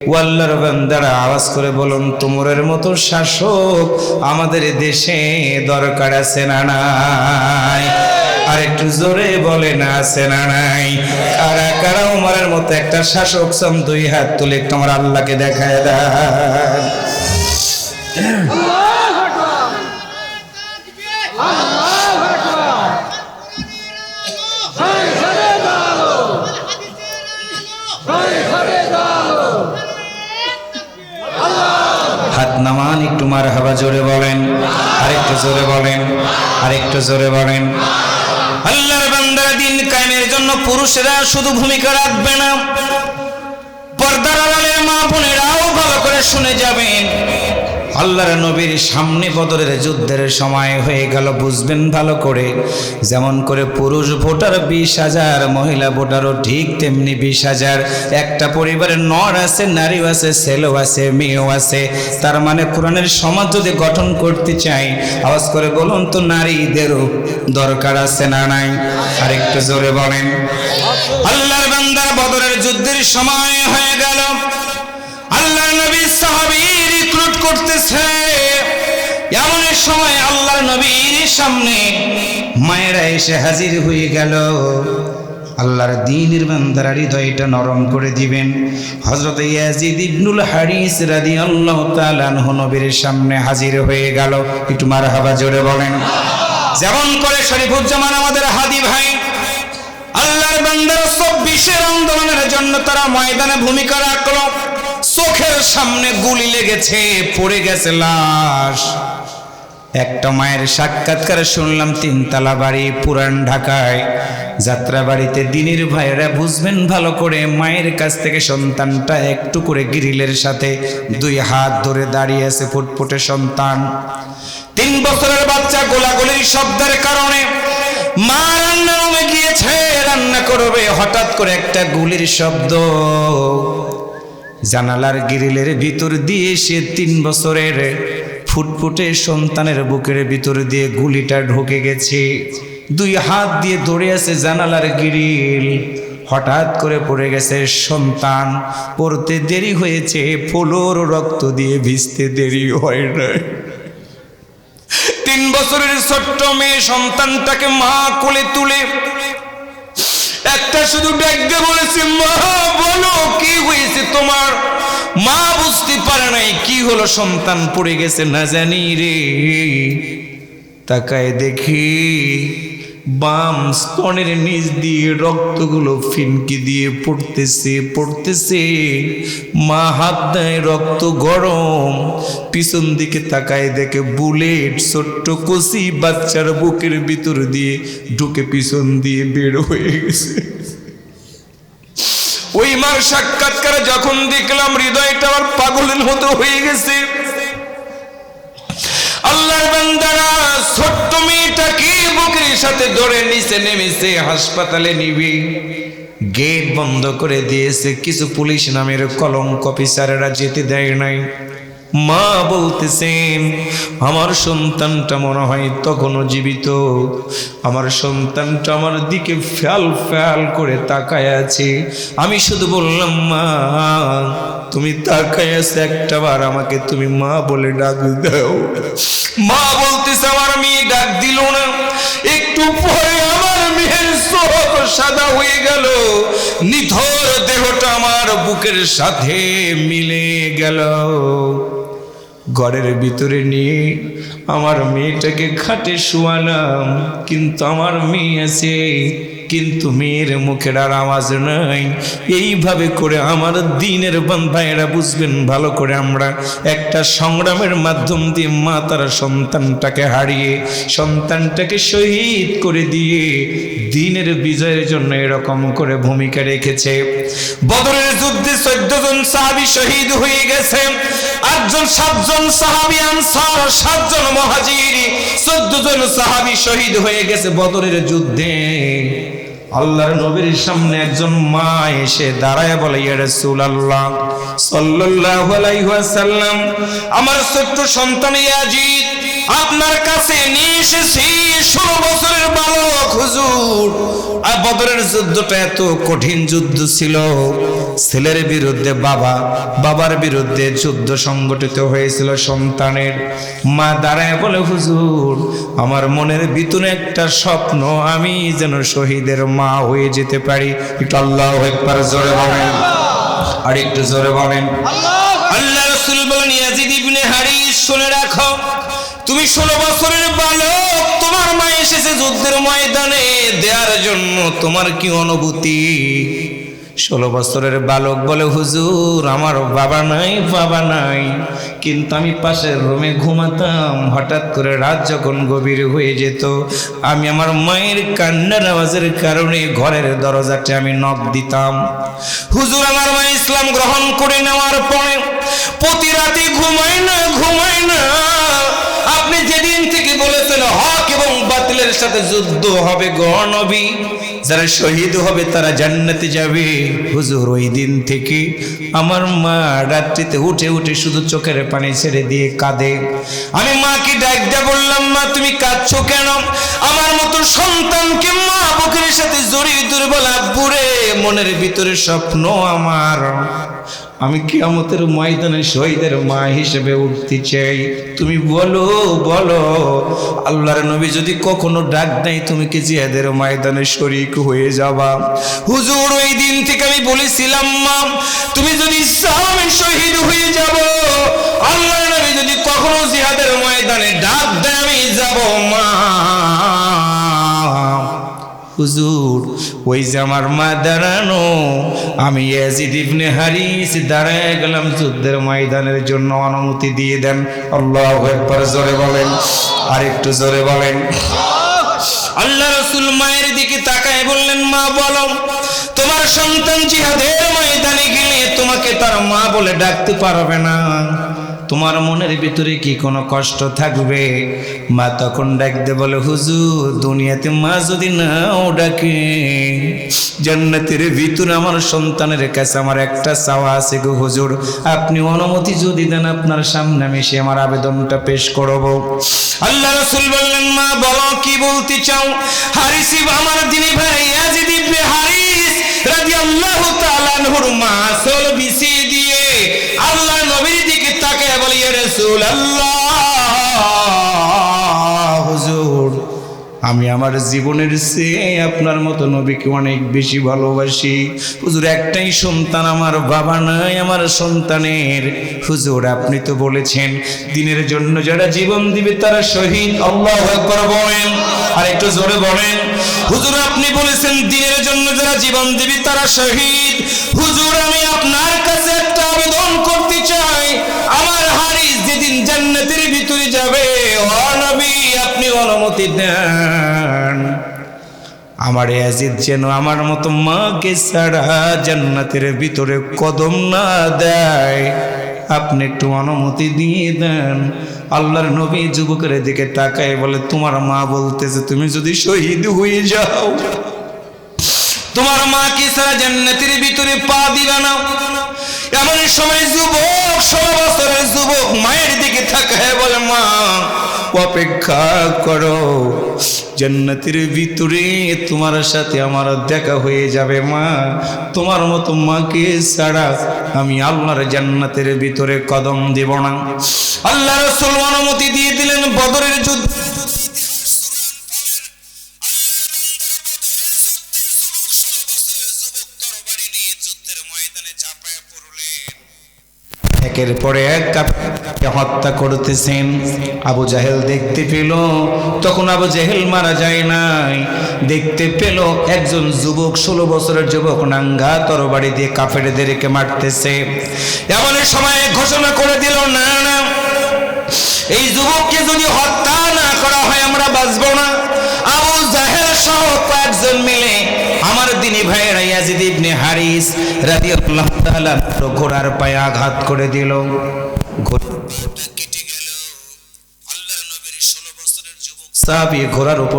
ও আল্লাহর বান্দারা, আওয়াজ করে বলুন, তোমরের মতো শাসক আমাদের দেশে দরকার আছে না নাই? আর একটু জোরে বলে না, আছে না নাই? কারা কারা উমরের মতো একটা শাসক চান? দুই হাত তুলে একটু আমার আল্লাহকে দেখায় দেন। হাত নামান, একটু মারহাবা জোরে বলেন, আরেকটু জোরে বলেন, আরেকটু জোরে বলেন। আল্লাহর বান্দারা, দিন কায়েমের জন্য পুরুষেরা শুধু ভূমিকা রাখবে না, পর্দার আড়ালের মা বোনেরাও ভালো করে শুনে যাবেন। আল্লাহর নবীর সামনে বদরের যুদ্ধের সময় হয়ে গেল, বুঝবেন ভালো করে। যেমন করে পুরুষ ভোটার 20,000, মহিলা ভোটারও ঠিক তেমনি 20,000। একটা পরিবারে নর আছে, নারীও আছে, ছেলেও আছে, মেয়েও আছে। তার মানে কোরআনের সমাজ যদি গঠন করতে চাই, আওয়াজ করে বলুন তো, নারীদেরও দরকার আছে না নাই? আরেকটু জোরে বলেন। আল্লাহর বান্দার বদরের যুদ্ধের সময় হয়ে গেল, আল্লাহর নবী সাহাবী রিক্রুট করতেছে। এমন সময় আল্লাহর নবীর সামনে মায়েরা এসে হাজির হয়ে গেল। আল্লাহর দ্বীনের বান্দারা হৃদয়টা নরম করে দিবেন। হযরত ইয়াজিদ ইবনুল হারিস রাদিয়াল্লাহু তাআলা আনহু নবীর সামনে হাজির হয়ে গেল। একটু মারহাবা জোরে বলেন। যেমন করে শরীফুজ্জামান আমাদের হাদি ভাই, আল্লাহর বান্দারা 24-এর আন্দোলনের জন্য তারা ময়দানে ভূমিকা রাখলো। চোখের সামনে গুলি লেগেছে, পড়ে গেছে লাশ। একটা মায়ের সাক্ষাৎকার শুনলাম, 3তলা বাড়ি, পুরান ঢাকায়। যাত্রা বাড়িতে দিনের ভাইয়েরা বুঝবেন ভালো করে, মায়ের কাছ থেকে সন্তানটা একটু করে গ্রিলের সাথে 2 হাত ধরে দাঁড়িয়ে আছে, ফুটফুটে সন্তান। 3 বছরের বাচ্চা। গোলাগুলির শব্দের কারণে মা রান্না রুমে গিয়েছে, রান্না করবে। হঠাৎ করে একটা গুলির শব্দ, জানালার গ্রিলের ভিতর দিয়ে সে 3 বছরের ফুটফুটে সন্তানের বুকের ভিতর দিয়ে গুলিটা ঢুকে গেছে। 2 হাত দিয়ে ধরে আছে জানালার গ্রিল। হঠাৎ করে পড়ে গেছে সন্তান। পড়তে দেরি হয়েছে, ফলোর রক্ত দিয়ে ভিজতে দেরি হয় নাই। 3 বছরের ছোট্ট মেয়ে সন্তানটাকে মা কোলে তুলে একটা শুধু ডাক দিয়ে বলেছে, মা বলো কি হয়েছে তোমার? মা বুঝতে পারে নাই কি হলো, সন্তান পড়ে গেছে না জানি রে। তাকায় দেখি বাম স্তনের নিচ দিয়ে রক্তগুলো ফিনকি দিয়ে পড়তেছে। মা হাত দেয়, রক্ত গরম। পিছন দিকে তাকায় দেখে বুলেট ছোট্ট কচি বাচ্চার বুকের ভিতর দিয়ে ঢুকে পিছন দিয়ে বের হয়ে গেছে। ওই মার সাক্ষাৎকারে যখন দেখলাম, হৃদয়টা আমার পাগলের মতো হয়ে গেছে। আল্লাহর বান্দারা, ছোট্ট মেয়েটাকে বুকের সাথে ধরে নিচে নেমেছে, হাসপাতালে নিবি। গেট বন্ধ করে দিয়েছে। কিছু পুলিশ নামের কলঙ্ক অফিসারেরা যেতে দেয় নাই। মা বলতেছেন, আমার সন্তানটা মনে হয় তখনও জীবিত। আমার সন্তানটা আমার দিকে ফ্যাল ফ্যাল করে তাকায় আছে। আমি শুধু বললাম, মা তুমি তাকায় আছে, একটা বার আমাকে তুমি মা বলে ডাক দাও। মা বলতেছে, আমার মেয়ে ডাক দিল না। একটু পরে আমার মেয়ের চোখ সাদা হয়ে গেল, নিথর দেহটা আমার বুকের সাথে মিলে গেল। ঘরের ভিতরে নিয়ে আমার মেয়েটাকে খাটে শোয়ালাম, কিন্তু আমার মেয়ে আছে, কিন্তু মেয়ের মুখের আর আওয়াজ নাই। এইভাবে করে আমার দ্বীনের ভাইয়েরা বুঝবেন ভালো করে, আমরা একটা সংগ্রামের মাধ্যম দিয়ে মা তার সন্তানটাকে হারিয়ে, সন্তানটাকে শহীদ করে দিয়ে দ্বীনের বিজয়ের জন্য এরকম করে ভূমিকা রেখেছে। বদরের যুদ্ধে 14 জন সাহাবী শহীদ হয়ে গেছে। 7 জন সাহাবী আনসার, 7 জন মুহাজির, 14 জন সাহাবী শহীদ হয়ে গেছে বদরের যুদ্ধে। আল্লাহর নবীর সামনে একজন মা এসে দাঁড়ায় বলে, ইয়া রাসূলুল্লাহ সাল্লাল্লাহু আলাইহি ওয়াসাল্লাম, আমার ছোট্ট সন্তান ইয়াজিদ আপনার কাছে নিয়ে এসেছি 16 বছরের বালক হুজুর। আর বদরের যুদ্ধটা এত কঠিন যুদ্ধ ছিল, ছেলের বিরুদ্ধে বাবা, বাবার বিরুদ্ধে যুদ্ধ সংগঠিত হয়েছিল সন্তানের। মা দাঁড়ায় বলে, হুজুর আমার মনের ভিতরে একটা স্বপ্ন, আমি যেন শহীদের মা হয়ে যেতে পারি। একটু আল্লাহু আকবার জোরে বলেন, আর একটু জোরে বলেন। আল্লাহ রাসূল বলেন, ইয়াজিদ ইবনে হারিস শুনে রাখো, তুমি 16 বছরের বালক, তোমার মা এসেছে যুদ্ধের ময়দানে দেওয়ার জন্য, তোমার কি অনুভূতি? 16 বছরের বালক বলে, হুজুর আমার বাবা নাই, বাবা নাই, কিন্তু আমি পাশের রুমে ঘুমাতাম, হঠাৎ করে রাত যখন গভীর হয়ে যেত, আমি আমার মায়ের কান্নার আওয়াজের কারণে ঘরের দরজাটা আমি নক দিতাম। হুজুর আমার মা ইসলাম গ্রহণ করে নেওয়ার পরে প্রতি রাতে ঘুমায় না, ঘুমায় না। আপনি যেদিন থেকে বলেছেন হক এবং বাতিলের সাথে যুদ্ধ হবে গো নবী, যারা শহীদ হবে তারা জান্নাতে যাবে, হুজুর ওই দিন থেকে আমার মা রাত্রিতে উঠে উঠে শুধু চোখের পানি ছেড়ে দিয়ে কাঁদে। আমি মাকে ডাক দিয়ে বললাম, মা তুমি কাঁদছো কেন? আমার মতো সন্তানকে মা বুকের সাথে জড়িয়ে ধরে বলে, আব্বু রে মনের ভিতরে স্বপ্ন আমার, আমি কিয়ামতের ময়দানে শহীদের মা হিসেবে উঠতে চাই। তুমি বলো বলো, আল্লাহর নবী যদি কখনো ডাক দেয় তুমি কি জিহাদের ময়দানে শরীক হয়ে যাবা? হুজুর ওই দিন থেকে আমি বলেছিলাম, মা তুমি যদি চাও আমি শহীদ হয়ে যাব। আল্লাহর নবী যদি কখনো জিহাদের ময়দানে ডাক দেয় আমি যাব মা। হুজুর ওই যে আমার মা দাঁড়ানো, আমি ইয়াজিদ ইবনে হারিস দাঁড়ায় গেলাম যুদ্ধের ময়দানের জন্য, অনুমতি দিয়ে দেন। আল্লাহু আকবার জোরে বলেন, আর একটু জোরে বলেন। আল্লাহ রাসূল মায়ের দিকে তাকায় বললেন, মা বলো তোমার সন্তান জিহাদের ময়দানে গেলে তোমাকে তার মা বলে ডাকতে পারবে না, তোমার মনের ভিতরে কি কোনো কষ্ট থাকবে? মা তখন ডাকতে বলে, হুজুর দুনিয়াতে মা যদি নাও ডাকে, জান্নাতের ভিতরে আমার সন্তানের কাছে আমার একটা চাওয়া আছে গো হুজুর, আপনি অনুমতি যদি দেন আপনার সামনে আমি সে আমার আবেদনটা পেশ করব। আল্লাহ রাসূল বললেন, মা বলো কি বলতে চাও? হারিস আমার দিনী ভাই ইয়াজিদ ইবনে হারিস রাদিয়াল্লাহু তাআলা আনহুর মা আসল বিসি দিয়ে আল্লাহ নবীর দিকে তাকায় বলে, ইয়া রাসূলুল্লাহ হুজুর আমি আমার জীবনের চেয়ে আপনার মতো নবীকে অনেক বেশি ভালোবাসি। হুজুর একটাই সন্তান, আমার বাবা নাই আমার সন্তানের। হুজুর আপনি তো বলেছেন দ্বীনের জন্য যারা জীবন দিবে তারা শহীদ। আল্লাহু আকবার বলেন, আর একটু জোরে বলেন। হুজুর আপনি বলেছেন দ্বীনের জন্য যারা জীবন দিবে তারা শহীদ। হুজুর আমি আপনার কাছে একটা আবেদন করতে চাই, আমার হারিস যেদিন জান্নাতের ভিতরে যাবে, ও নবী আপনি অনুমতি দেন আমার ইয়াজিদ যেন আমার মতো মাকে ছাড়া জান্নাতের ভিতরে কদম না দেয়, আপনি একটু অনুমতি দিয়ে দেন। আল্লাহর নবী যুবকের দিকে তাকায় বলে, তোমার মা বলতেছে তুমি যদি শহীদ হয়ে যাও তোমার মাকে ছাড়া জান্নাতের ভিতরে পা দিবা না। এমন সময় যুবক 16 বছরের যুবক মায়ের দিকে তাকায় বলে, মা অপেক্ষা করো, জান্নাতের ভিতরে তোমার সাথে আমার দেখা হয়ে যাবে মা, তোমার মতো মাকে ছাড়া আমি আল্লাহর জান্নাতের ভিতরে কদম দেব না। আল্লাহ রাসূল অনুমতি দিয়ে দিলেন। বদরের যুদ্ধ একের পরে এক কাফেরকে হত্যা করতেছেন। আবু জাহেল দেখতে পেল, তখন আবু জাহেল মারা যায় নাই, দেখতে পেল একজন যুবক 16 বছরের যুবক নাঙ্গা তরবারি দিয়ে কাফেরদেরকে মারতেছে। এমন সময় ঘোষণা করে দিল, না না এই যুবককে যদি হত্যা না করা হয় আমরা বাঁচব না। আবু জাহেল সহ কয়েকজন মিলে আমার দিনী ভাইয়েরা ইয়াজিদ ইবনে হারিস রাদিয়াল্লাহু তাআলা ঘোড়ার পায়ে আঘাত করে দিল, ঘোড়াটা কেটে গেল। আল্লাহর নবীর 16 বছরের যুবক সাহাবী ঘোড়ার উপর